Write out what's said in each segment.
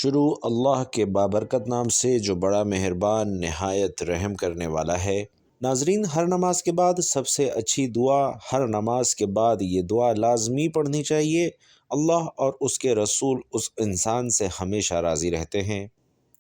شروع اللہ کے بابرکت نام سے جو بڑا مہربان نہایت رحم کرنے والا ہے۔ ناظرین، ہر نماز کے بعد سب سے اچھی دعا، ہر نماز کے بعد یہ دعا لازمی پڑھنی چاہیے۔ اللہ اور اس کے رسول اس انسان سے ہمیشہ راضی رہتے ہیں۔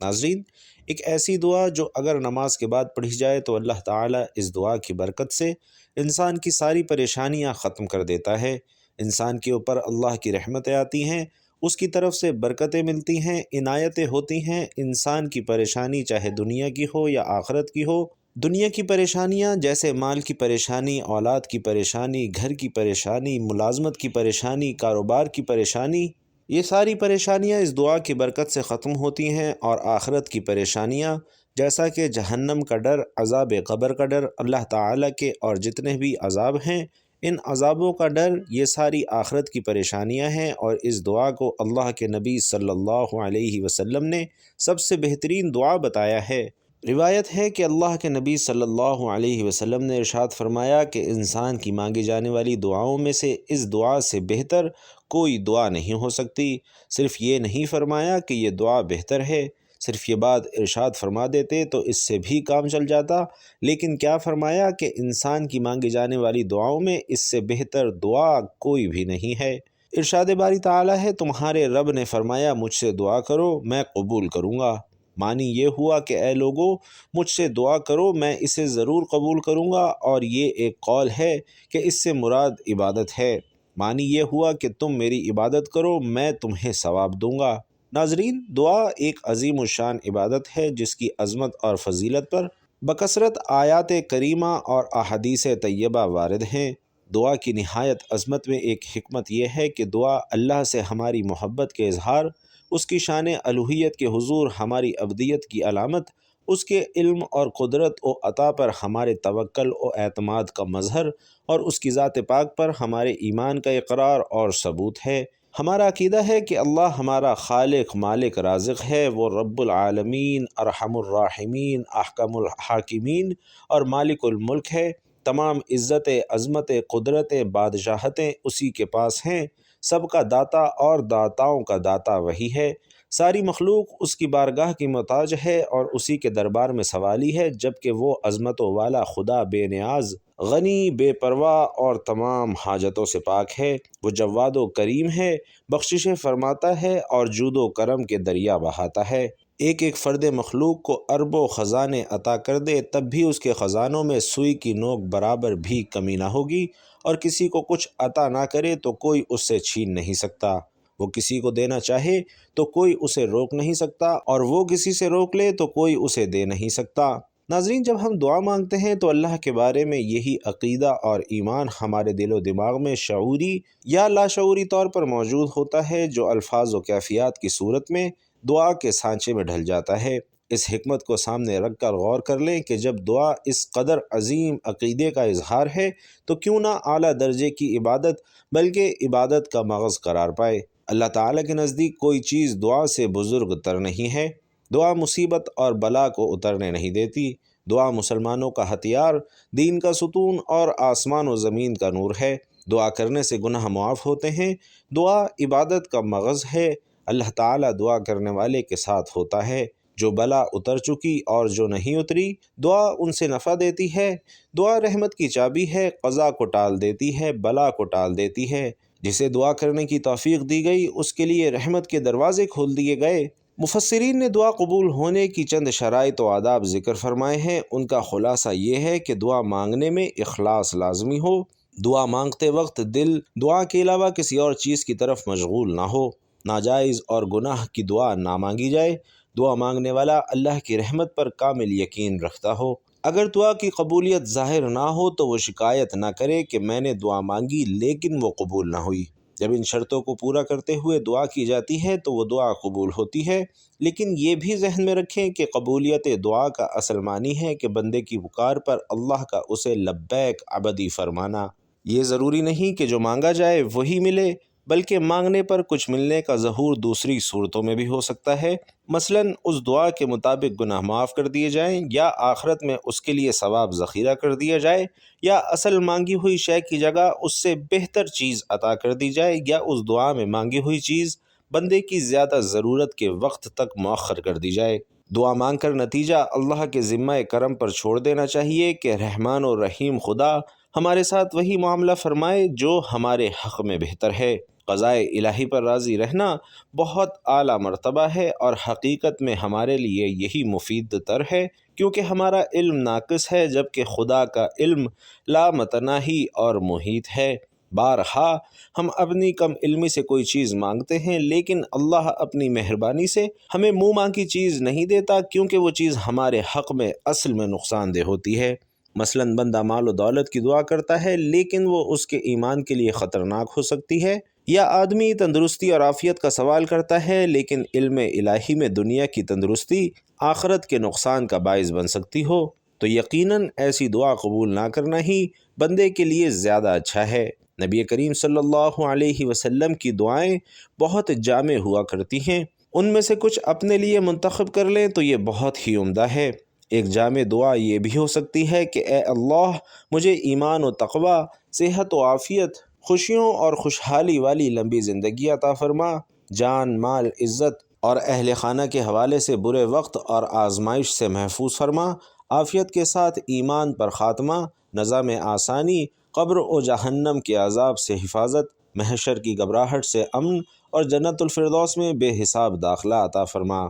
ناظرین، ایک ایسی دعا جو اگر نماز کے بعد پڑھی جائے تو اللہ تعالیٰ اس دعا کی برکت سے انسان کی ساری پریشانیاں ختم کر دیتا ہے۔ انسان کے اوپر اللہ کی رحمتیں آتی ہیں، اس کی طرف سے برکتیں ملتی ہیں، عنایتیں ہوتی ہیں۔ انسان کی پریشانی چاہے دنیا کی ہو یا آخرت کی ہو، دنیا کی پریشانیاں جیسے مال کی پریشانی، اولاد کی پریشانی، گھر کی پریشانی، ملازمت کی پریشانی، کاروبار کی پریشانی، یہ ساری پریشانیاں اس دعا کی برکت سے ختم ہوتی ہیں۔ اور آخرت کی پریشانیاں جیسا کہ جہنم کا ڈر، عذاب قبر کا ڈر، اللہ تعالیٰ کے اور جتنے بھی عذاب ہیں ان عذابوں کا ڈر، یہ ساری آخرت کی پریشانیاں ہیں۔ اور اس دعا کو اللہ کے نبی صلی اللہ علیہ وسلم نے سب سے بہترین دعا بتایا ہے۔ روایت ہے کہ اللہ کے نبی صلی اللہ علیہ وسلم نے ارشاد فرمایا کہ انسان کی مانگی جانے والی دعاؤں میں سے اس دعا سے بہتر کوئی دعا نہیں ہو سکتی۔ صرف یہ نہیں فرمایا کہ یہ دعا بہتر ہے، صرف یہ بات ارشاد فرما دیتے تو اس سے بھی کام چل جاتا، لیکن کیا فرمایا کہ انسان کی مانگی جانے والی دعاؤں میں اس سے بہتر دعا کوئی بھی نہیں ہے۔ ارشاد باری تعالیٰ ہے، تمہارے رب نے فرمایا مجھ سے دعا کرو میں قبول کروں گا۔ معنی یہ ہوا کہ اے لوگو، مجھ سے دعا کرو میں اسے ضرور قبول کروں گا، اور یہ ایک قول ہے کہ اس سے مراد عبادت ہے۔ معنی یہ ہوا کہ تم میری عبادت کرو میں تمہیں ثواب دوں گا۔ ناظرین، دعا ایک عظیم الشان عبادت ہے جس کی عظمت اور فضیلت پر بکثرت آیات کریمہ اور احادیث طیبہ وارد ہیں۔ دعا کی نہایت عظمت میں ایک حکمت یہ ہے کہ دعا اللہ سے ہماری محبت کے اظہار، اس کی شان الوہیت کے حضور ہماری ابدیت کی علامت، اس کے علم اور قدرت و عطا پر ہمارے توکل و اعتماد کا مظہر، اور اس کی ذات پاک پر ہمارے ایمان کا اقرار اور ثبوت ہے۔ ہمارا عقیدہ ہے کہ اللہ ہمارا خالق، مالک، رازق ہے۔ وہ رب العالمین، ارحم الراحمین، احکم الحاکمین اور مالک الملک ہے۔ تمام عزت، عظمت، قدرت، بادشاہتیں اسی کے پاس ہیں۔ سب کا داتا اور داتاؤں کا داتا وہی ہے۔ ساری مخلوق اس کی بارگاہ کی محتاج ہے اور اسی کے دربار میں سوالی ہے، جبکہ وہ عظمت والا خدا بے نیاز، غنی، بے پرواہ اور تمام حاجتوں سے پاک ہے۔ وہ جواد و کریم ہے، بخششیں فرماتا ہے اور جود و کرم کے دریا بہاتا ہے۔ ایک ایک فرد مخلوق کو اربوں خزانے عطا کر دے تب بھی اس کے خزانوں میں سوئی کی نوک برابر بھی کمی نہ ہوگی، اور کسی کو کچھ عطا نہ کرے تو کوئی اس سے چھین نہیں سکتا۔ وہ کسی کو دینا چاہے تو کوئی اسے روک نہیں سکتا، اور وہ کسی سے روک لے تو کوئی اسے دے نہیں سکتا۔ ناظرین، جب ہم دعا مانگتے ہیں تو اللہ کے بارے میں یہی عقیدہ اور ایمان ہمارے دل و دماغ میں شعوری یا لاشعوری طور پر موجود ہوتا ہے، جو الفاظ و کیفیات کی صورت میں دعا کے سانچے میں ڈھل جاتا ہے۔ اس حکمت کو سامنے رکھ کر غور کر لیں کہ جب دعا اس قدر عظیم عقیدے کا اظہار ہے تو کیوں نہ اعلیٰ درجے کی عبادت بلکہ عبادت کا مغز قرار پائے۔ اللہ تعالیٰ کے نزدیک کوئی چیز دعا سے بزرگ تر نہیں ہے۔ دعا مصیبت اور بلا کو اترنے نہیں دیتی۔ دعا مسلمانوں کا ہتھیار، دین کا ستون اور آسمان و زمین کا نور ہے۔ دعا کرنے سے گناہ معاف ہوتے ہیں۔ دعا عبادت کا مغز ہے۔ اللہ تعالیٰ دعا کرنے والے کے ساتھ ہوتا ہے۔ جو بلا اتر چکی اور جو نہیں اتری، دعا ان سے نفع دیتی ہے۔ دعا رحمت کی چابی ہے، قضا کو ٹال دیتی ہے، بلا کو ٹال دیتی ہے۔ جسے دعا کرنے کی توفیق دی گئی اس کے لیے رحمت کے دروازے کھول دیے گئے۔ مفسرین نے دعا قبول ہونے کی چند شرائط و آداب ذکر فرمائے ہیں۔ ان کا خلاصہ یہ ہے کہ دعا مانگنے میں اخلاص لازمی ہو۔ دعا مانگتے وقت دل دعا کے علاوہ کسی اور چیز کی طرف مشغول نہ ہو۔ ناجائز اور گناہ کی دعا نہ مانگی جائے۔ دعا مانگنے والا اللہ کی رحمت پر کامل یقین رکھتا ہو۔ اگر دعا کی قبولیت ظاہر نہ ہو تو وہ شکایت نہ کرے کہ میں نے دعا مانگی لیکن وہ قبول نہ ہوئی۔ جب ان شرطوں کو پورا کرتے ہوئے دعا کی جاتی ہے تو وہ دعا قبول ہوتی ہے، لیکن یہ بھی ذہن میں رکھیں کہ قبولیت دعا کا اصل معنی ہے کہ بندے کی پکار پر اللہ کا اسے لبیک ابدی فرمانا۔ یہ ضروری نہیں کہ جو مانگا جائے وہی ملے، بلکہ مانگنے پر کچھ ملنے کا ظہور دوسری صورتوں میں بھی ہو سکتا ہے۔ مثلاً اس دعا کے مطابق گناہ معاف کر دیے جائیں، یا آخرت میں اس کے لیے ثواب ذخیرہ کر دیا جائے، یا اصل مانگی ہوئی شے کی جگہ اس سے بہتر چیز عطا کر دی جائے، یا اس دعا میں مانگی ہوئی چیز بندے کی زیادہ ضرورت کے وقت تک مؤخر کر دی جائے۔ دعا مانگ کر نتیجہ اللہ کے ذمہ کرم پر چھوڑ دینا چاہیے کہ رحمان و رحیم خدا ہمارے ساتھ وہی معاملہ فرمائے جو ہمارے حق میں بہتر ہے۔ قضاء الہی پر راضی رہنا بہت اعلیٰ مرتبہ ہے اور حقیقت میں ہمارے لیے یہی مفید تر ہے، کیونکہ ہمارا علم ناقص ہے جبکہ خدا کا علم لامتناہی اور محیط ہے۔ بارہا ہم اپنی کم علمی سے کوئی چیز مانگتے ہیں، لیکن اللہ اپنی مہربانی سے ہمیں منہ مانگی چیز نہیں دیتا، کیونکہ وہ چیز ہمارے حق میں اصل میں نقصان دہ ہوتی ہے۔ مثلاً بندہ مال و دولت کی دعا کرتا ہے لیکن وہ اس کے ایمان کے لیے خطرناک ہو سکتی ہے، یا آدمی تندرستی اور عافیت کا سوال کرتا ہے لیکن علم الہی میں دنیا کی تندرستی آخرت کے نقصان کا باعث بن سکتی ہو، تو یقیناً ایسی دعا قبول نہ کرنا ہی بندے کے لیے زیادہ اچھا ہے۔ نبی کریم صلی اللہ علیہ وسلم کی دعائیں بہت جامع ہوا کرتی ہیں، ان میں سے کچھ اپنے لیے منتخب کر لیں تو یہ بہت ہی عمدہ ہے۔ ایک جامع دعا یہ بھی ہو سکتی ہے کہ اے اللہ مجھے ایمان و تقوی، صحت و عافیت، خوشیوں اور خوشحالی والی لمبی زندگی عطا فرما، جان مال عزت اور اہل خانہ کے حوالے سے برے وقت اور آزمائش سے محفوظ فرما، عافیت کے ساتھ ایمان پر خاتمہ، نظام آسانی، قبر و جہنم کے عذاب سے حفاظت، محشر کی گھبراہٹ سے امن اور جنت الفردوس میں بے حساب داخلہ عطا فرما۔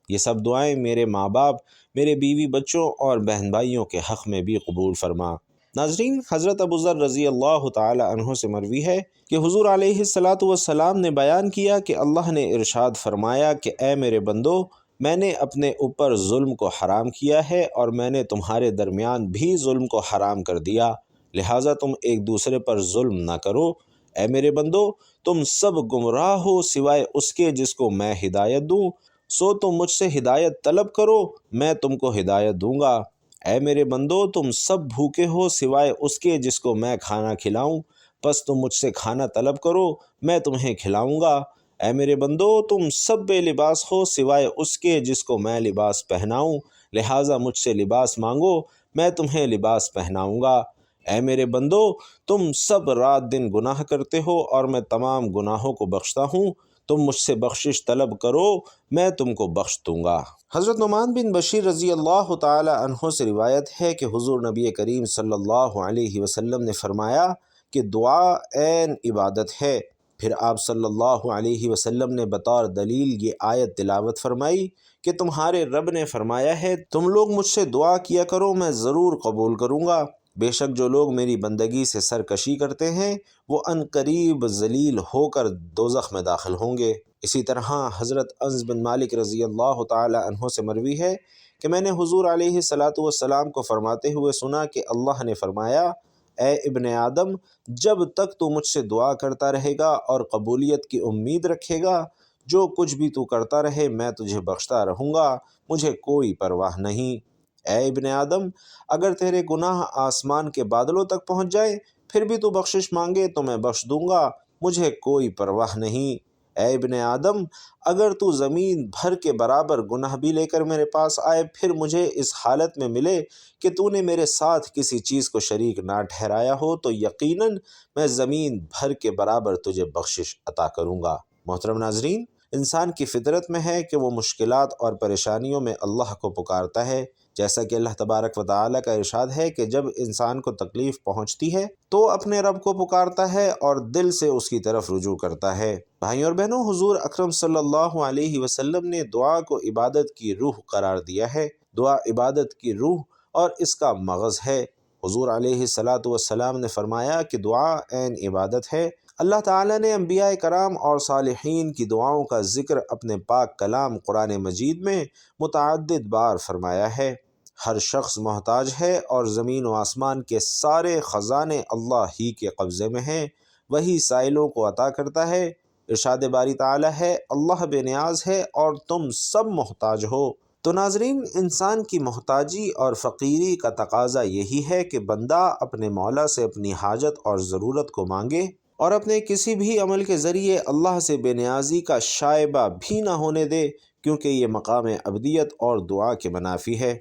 یہ سب دعائیں میرے ماں باپ، میرے بیوی بچوں اور بہن بھائیوں کے حق میں بھی قبول فرما۔ ناظرین، حضرت ابو ذر رضی اللہ تعالی عنہ سے مروی ہے کہ حضور علیہ الصلاۃ والسلام نے بیان کیا کہ اللہ نے ارشاد فرمایا کہ اے میرے بندو، میں نے اپنے اوپر ظلم کو حرام کیا ہے اور میں نے تمہارے درمیان بھی ظلم کو حرام کر دیا، لہٰذا تم ایک دوسرے پر ظلم نہ کرو۔ اے میرے بندو، تم سب گمراہ ہو سوائے اس کے جس کو میں ہدایت دوں، سو تم مجھ سے ہدایت طلب کرو، میں تم کو ہدایت دوں گا۔ اے میرے بندو، تم سب بھوکے ہو سوائے اس کے جس کو میں کھانا کھلاؤں، پس تم مجھ سے کھانا طلب کرو، میں تمہیں کھلاؤں گا۔ اے میرے بندو، تم سب بے لباس ہو سوائے اس کے جس کو میں لباس پہناؤں، لہٰذا مجھ سے لباس مانگو، میں تمہیں لباس پہناؤں گا۔ اے میرے بندو، تم سب رات دن گناہ کرتے ہو اور میں تمام گناہوں کو بخشتا ہوں، تم مجھ سے بخشش طلب کرو، میں تم کو بخش دوں گا۔ حضرت نعمان بن بشیر رضی اللہ تعالی عنہ سے روایت ہے کہ حضور نبی کریم صلی اللہ علیہ وسلم نے فرمایا کہ دعا عین عبادت ہے۔ پھر آپ صلی اللہ علیہ وسلم نے بطور دلیل یہ آیت تلاوت فرمائی کہ تمہارے رب نے فرمایا ہے تم لوگ مجھ سے دعا کیا کرو، میں ضرور قبول کروں گا۔ بے شک جو لوگ میری بندگی سے سرکشی کرتے ہیں وہ ان قریب ذلیل ہو کر دوزخ میں داخل ہوں گے۔ اسی طرح حضرت انس بن مالک رضی اللہ تعالی عنہ سے مروی ہے کہ میں نے حضور علیہ الصلاۃ والسلام کو فرماتے ہوئے سنا کہ اللہ نے فرمایا، اے ابن آدم، جب تک تو مجھ سے دعا کرتا رہے گا اور قبولیت کی امید رکھے گا، جو کچھ بھی تو کرتا رہے میں تجھے بخشتا رہوں گا، مجھے کوئی پرواہ نہیں۔ اے ابن آدم، اگر تیرے گناہ آسمان کے بادلوں تک پہنچ جائے پھر بھی تو بخشش مانگے تو میں بخش دوں گا، مجھے کوئی پرواہ نہیں۔ اے ابن آدم، اگر تو زمین بھر کے برابر گناہ بھی لے کر میرے پاس آئے پھر مجھے اس حالت میں ملے کہ تو نے میرے ساتھ کسی چیز کو شریک نہ ٹھہرایا ہو تو یقیناً میں زمین بھر کے برابر تجھے بخشش عطا کروں گا۔ محترم ناظرین، انسان کی فطرت میں ہے کہ وہ مشکلات اور پریشانیوں میں اللہ کو پکارتا ہے، جیسا کہ اللہ تبارک و تعالیٰ کا ارشاد ہے کہ جب انسان کو تکلیف پہنچتی ہے تو اپنے رب کو پکارتا ہے اور دل سے اس کی طرف رجوع کرتا ہے۔ بھائیوں اور بہنوں، حضور اکرم صلی اللہ علیہ وسلم نے دعا کو عبادت کی روح قرار دیا ہے۔ دعا عبادت کی روح اور اس کا مغز ہے۔ حضور علیہ الصلاۃ والسلام نے فرمایا کہ دعا عین عبادت ہے۔ اللہ تعالیٰ نے انبیاء کرام اور صالحین کی دعاؤں کا ذکر اپنے پاک کلام قرآن مجید میں متعدد بار فرمایا ہے۔ ہر شخص محتاج ہے اور زمین و آسمان کے سارے خزانے اللہ ہی کے قبضے میں ہیں، وہی سائلوں کو عطا کرتا ہے۔ ارشاد باری تعالیٰ ہے، اللہ بے نیاز ہے اور تم سب محتاج ہو۔ تو ناظرین، انسان کی محتاجی اور فقیری کا تقاضا یہی ہے کہ بندہ اپنے مولا سے اپنی حاجت اور ضرورت کو مانگے اور اپنے کسی بھی عمل کے ذریعے اللہ سے بے نیازی کا شائبہ بھی نہ ہونے دے، کیونکہ یہ مقام ابدیت اور دعا کے منافی ہے۔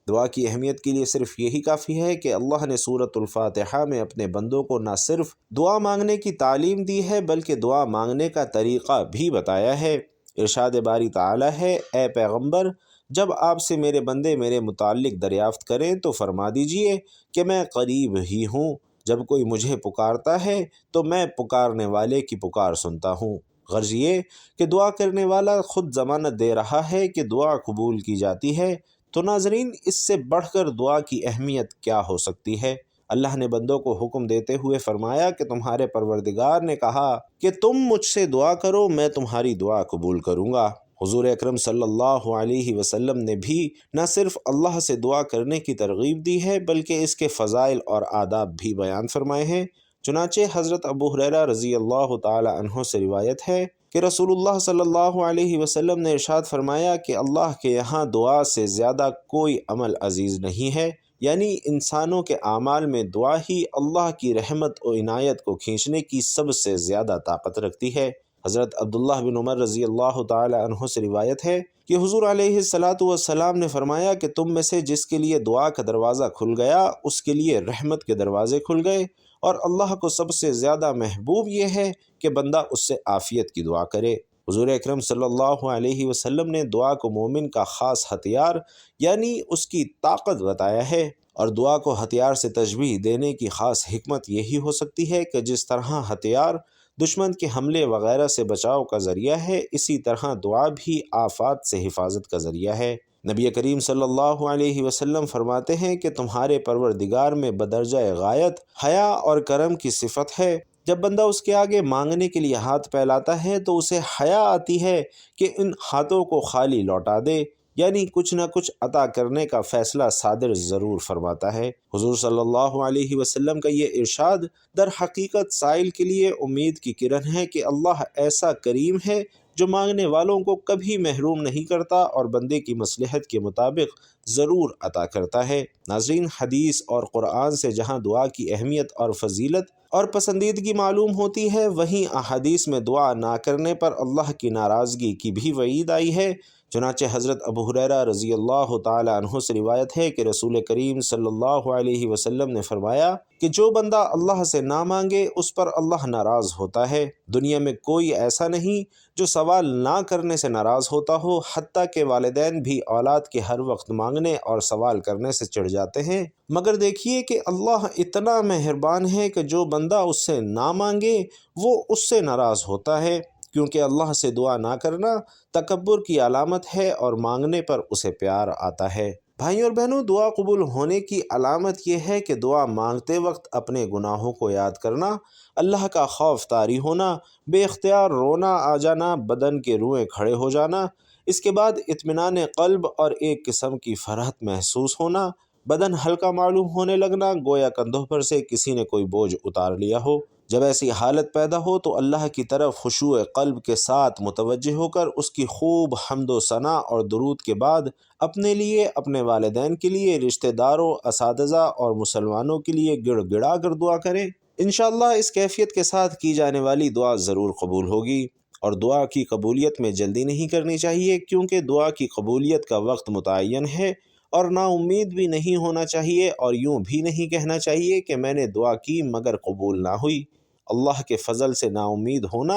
دعا کی اہمیت کے لیے صرف یہی کافی ہے کہ اللہ نے سورۃ الفاتحہ میں اپنے بندوں کو نہ صرف دعا مانگنے کی تعلیم دی ہے بلکہ دعا مانگنے کا طریقہ بھی بتایا ہے۔ ارشاد باری تعالی ہے، اے پیغمبر، جب آپ سے میرے بندے میرے متعلق دریافت کریں تو فرما دیجئے کہ میں قریب ہی ہوں، جب کوئی مجھے پکارتا ہے تو میں پکارنے والے کی پکار سنتا ہوں۔ غرض یہ کہ دعا کرنے والا خود ضمانت دے رہا ہے کہ دعا قبول کی جاتی ہے، تو ناظرین اس سے بڑھ کر دعا کی اہمیت کیا ہو سکتی ہے؟ اللہ نے بندوں کو حکم دیتے ہوئے فرمایا کہ تمہارے پروردگار نے کہا کہ تم مجھ سے دعا کرو، میں تمہاری دعا قبول کروں گا۔ حضور اکرم صلی اللہ علیہ وسلم نے بھی نہ صرف اللہ سے دعا کرنے کی ترغیب دی ہے بلکہ اس کے فضائل اور آداب بھی بیان فرمائے ہیں۔ چنانچہ حضرت ابو ہریرہ رضی اللہ تعالی عنہ سے روایت ہے کہ رسول اللہ صلی اللہ علیہ وسلم نے ارشاد فرمایا کہ اللہ کے یہاں دعا سے زیادہ کوئی عمل عزیز نہیں ہے، یعنی انسانوں کے اعمال میں دعا ہی اللہ کی رحمت و عنایت کو کھینچنے کی سب سے زیادہ طاقت رکھتی ہے۔ حضرت عبداللہ بن عمر رضی اللہ تعالی عنہ سے روایت ہے کہ حضور علیہ الصلاۃ نے فرمایا کہ تم میں سے جس کے لیے دعا کا دروازہ کھل گیا اس کے لیے رحمت کے دروازے کھل گئے، اور اللہ کو سب سے زیادہ محبوب یہ ہے کہ بندہ اس سے عافیت کی دعا کرے۔ حضور اکرم صلی اللہ علیہ وسلم نے دعا کو مومن کا خاص ہتھیار یعنی اس کی طاقت بتایا ہے، اور دعا کو ہتھیار سے تشبیہ دینے کی خاص حکمت یہی ہو سکتی ہے کہ جس طرح ہتھیار دشمن کے حملے وغیرہ سے بچاؤ کا ذریعہ ہے، اسی طرح دعا بھی آفات سے حفاظت کا ذریعہ ہے۔ نبی کریم صلی اللہ علیہ وسلم فرماتے ہیں کہ تمہارے پروردگار میں بدرجہ غایت حیا اور کرم کی صفت ہے۔ جب بندہ اس کے آگے مانگنے کے لیے ہاتھ پھیلاتا ہے تو اسے حیا آتی ہے کہ ان ہاتھوں کو خالی لوٹا دے، یعنی کچھ نہ کچھ عطا کرنے کا فیصلہ صادر ضرور فرماتا ہے۔ حضور صلی اللہ علیہ وسلم کا یہ ارشاد در حقیقت سائل کے لیے امید کی کرن ہے کہ اللہ ایسا کریم ہے جو مانگنے والوں کو کبھی محروم نہیں کرتا اور بندے کی مصلحت کے مطابق ضرور عطا کرتا ہے۔ ناظرین، حدیث اور قرآن سے جہاں دعا کی اہمیت اور فضیلت اور پسندیدگی معلوم ہوتی ہے، وہیں احادیث میں دعا نہ کرنے پر اللہ کی ناراضگی کی بھی وعید آئی ہے۔ چنانچہ حضرت ابو ہریرہ رضی اللہ تعالی عنہ سے روایت ہے کہ رسول کریم صلی اللہ علیہ وسلم نے فرمایا کہ جو بندہ اللہ سے نہ مانگے اس پر اللہ ناراض ہوتا ہے۔ دنیا میں کوئی ایسا نہیں جو سوال نہ کرنے سے ناراض ہوتا ہو، حتیٰ کہ والدین بھی اولاد کے ہر وقت مانگنے اور سوال کرنے سے چڑھ جاتے ہیں، مگر دیکھیے کہ اللہ اتنا مہربان ہے کہ جو بندہ اس سے نہ مانگے وہ اس سے ناراض ہوتا ہے، کیونکہ اللہ سے دعا نہ کرنا تکبر کی علامت ہے اور مانگنے پر اسے پیار آتا ہے۔ بھائیوں اور بہنوں، دعا قبول ہونے کی علامت یہ ہے کہ دعا مانگتے وقت اپنے گناہوں کو یاد کرنا، اللہ کا خوف طاری ہونا، بے اختیار رونا آ جانا، بدن کے روئیں کھڑے ہو جانا، اس کے بعد اطمینان قلب اور ایک قسم کی فرحت محسوس ہونا، بدن ہلکا معلوم ہونے لگنا گویا کندھوں پر سے کسی نے کوئی بوجھ اتار لیا ہو۔ جب ایسی حالت پیدا ہو تو اللہ کی طرف خشوع قلب کے ساتھ متوجہ ہو کر اس کی خوب حمد و ثنا اور درود کے بعد اپنے لیے، اپنے والدین کے لیے، رشتہ داروں، اساتذہ اور مسلمانوں کے لیے گڑ گڑا کر دعا کریں۔ انشاءاللہ اس کیفیت کے ساتھ کی جانے والی دعا ضرور قبول ہوگی، اور دعا کی قبولیت میں جلدی نہیں کرنی چاہیے، کیونکہ دعا کی قبولیت کا وقت متعین ہے، اور نا امید بھی نہیں ہونا چاہیے، اور یوں بھی نہیں کہنا چاہیے کہ میں نے دعا کی مگر قبول نہ ہوئی۔ اللہ کے فضل سے نا امید ہونا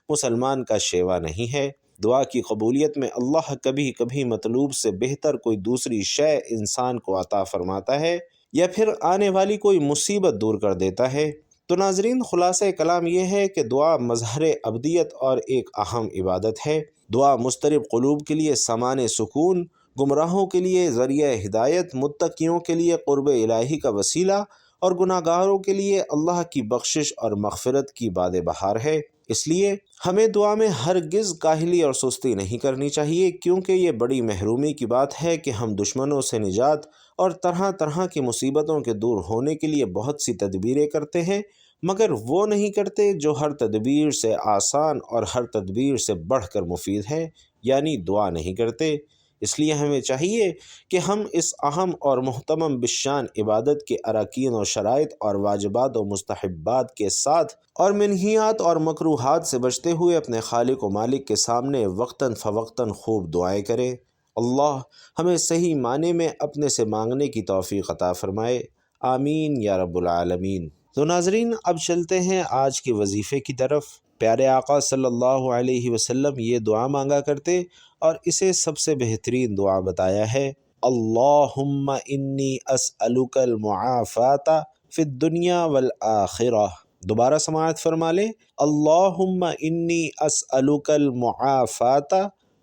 مسلمان کا شیوا نہیں ہے۔ دعا کی قبولیت میں اللہ کبھی کبھی مطلوب سے بہتر کوئی دوسری شے انسان کو عطا فرماتا ہے، یا پھر آنے والی کوئی مصیبت دور کر دیتا ہے۔ تو ناظرین، خلاصہ کلام یہ ہے کہ دعا مظہر عبدیت اور ایک اہم عبادت ہے۔ دعا مضطرب قلوب کے لیے سامان سکون، گمراہوں کے لیے ذریعہ ہدایت، متقیوں کے لیے قرب الہی کا وسیلہ، اور گناہ گاروں کے لیے اللہ کی بخشش اور مغفرت کی باد بہار ہے۔ اس لیے ہمیں دعا میں ہرگز کاہلی اور سستی نہیں کرنی چاہیے، کیونکہ یہ بڑی محرومی کی بات ہے کہ ہم دشمنوں سے نجات اور طرح طرح کی مصیبتوں کے دور ہونے کے لیے بہت سی تدبیریں کرتے ہیں، مگر وہ نہیں کرتے جو ہر تدبیر سے آسان اور ہر تدبیر سے بڑھ کر مفید ہے، یعنی دعا نہیں کرتے۔ اس لیے ہمیں چاہیے کہ ہم اس اہم اور محتمم بالشان عبادت کے اراکین و شرائط اور واجبات و مستحبات کے ساتھ اور منہیات اور مکروہات سے بچتے ہوئے اپنے خالق و مالک کے سامنے وقتاً فوقتاً خوب دعائیں کریں۔ اللہ ہمیں صحیح معنی میں اپنے سے مانگنے کی توفیق عطا فرمائے، آمین یا رب العالمین۔ تو ناظرین، اب چلتے ہیں آج کے وظیفے کی طرف۔ پیارے آقا صلی اللہ علیہ وسلم یہ دعا مانگا کرتے اور اسے سب سے بہترین دعا بتایا ہے، اللہم انی اسألک المعافات فی الدنیا والآخرہ۔ دوبارہ سماعت فرما لیں، اللہم انی اسألک المعافات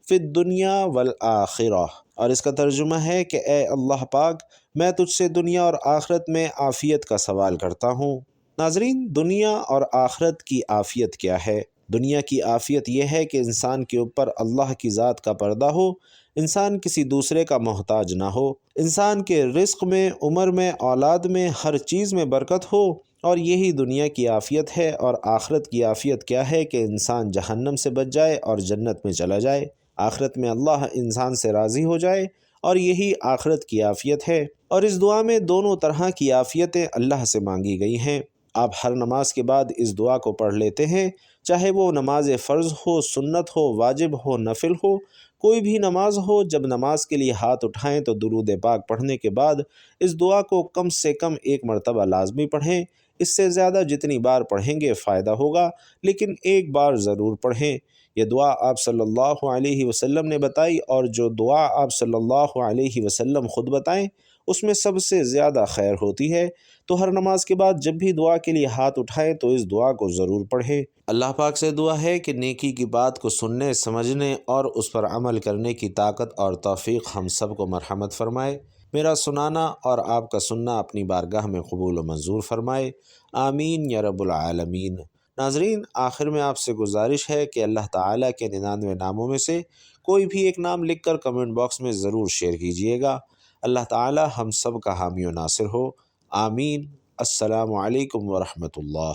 فی الدنیا والآخرہ، اور اس کا ترجمہ ہے کہ اے اللہ پاک، میں تجھ سے دنیا اور آخرت میں عافیت کا سوال کرتا ہوں۔ ناظرین، دنیا اور آخرت کی عافیت کیا ہے؟ دنیا کی عافیت یہ ہے کہ انسان کے اوپر اللہ کی ذات کا پردہ ہو، انسان کسی دوسرے کا محتاج نہ ہو، انسان کے رزق میں، عمر میں، اولاد میں، ہر چیز میں برکت ہو، اور یہی دنیا کی عافیت ہے۔ اور آخرت کی عافیت کیا ہے؟ کہ انسان جہنم سے بچ جائے اور جنت میں چلا جائے۔ آخرت میں اللہ انسان سے راضی ہو جائے، اور یہی آخرت کی عافیت ہے۔ اور اس دعا میں دونوں طرح کی عافیتیں اللہ سے مانگی گئی ہیں۔ آپ ہر نماز کے بعد اس دعا کو پڑھ لیتے ہیں، چاہے وہ نماز فرض ہو، سنت ہو، واجب ہو، نفل ہو، کوئی بھی نماز ہو۔ جب نماز کے لیے ہاتھ اٹھائیں تو درود پاک پڑھنے کے بعد اس دعا کو کم سے کم 1 مرتبہ لازمی پڑھیں۔ اس سے زیادہ جتنی بار پڑھیں گے فائدہ ہوگا، لیکن ایک بار ضرور پڑھیں۔ یہ دعا آپ صلی اللہ علیہ وسلم نے بتائی، اور جو دعا آپ صلی اللہ علیہ وسلم خود بتائیں اس میں سب سے زیادہ خیر ہوتی ہے۔ تو ہر نماز کے بعد جب بھی دعا کے لیے ہاتھ اٹھائیں تو اس دعا کو ضرور پڑھیں۔ اللہ پاک سے دعا ہے کہ نیکی کی بات کو سننے، سمجھنے اور اس پر عمل کرنے کی طاقت اور توفیق ہم سب کو مرحمت فرمائے۔ میرا سنانا اور آپ کا سننا اپنی بارگاہ میں قبول و منظور فرمائے، آمین یا رب العالمین۔ ناظرین، آخر میں آپ سے گزارش ہے کہ اللہ تعالیٰ کے 99 ناموں میں سے کوئی بھی ایک نام لکھ کر کمنٹ باکس میں ضرور شیئر کیجئے گا۔ اللہ تعالیٰ ہم سب کا حامی و ناصر ہو، آمین۔ السلام علیکم ورحمۃ اللہ۔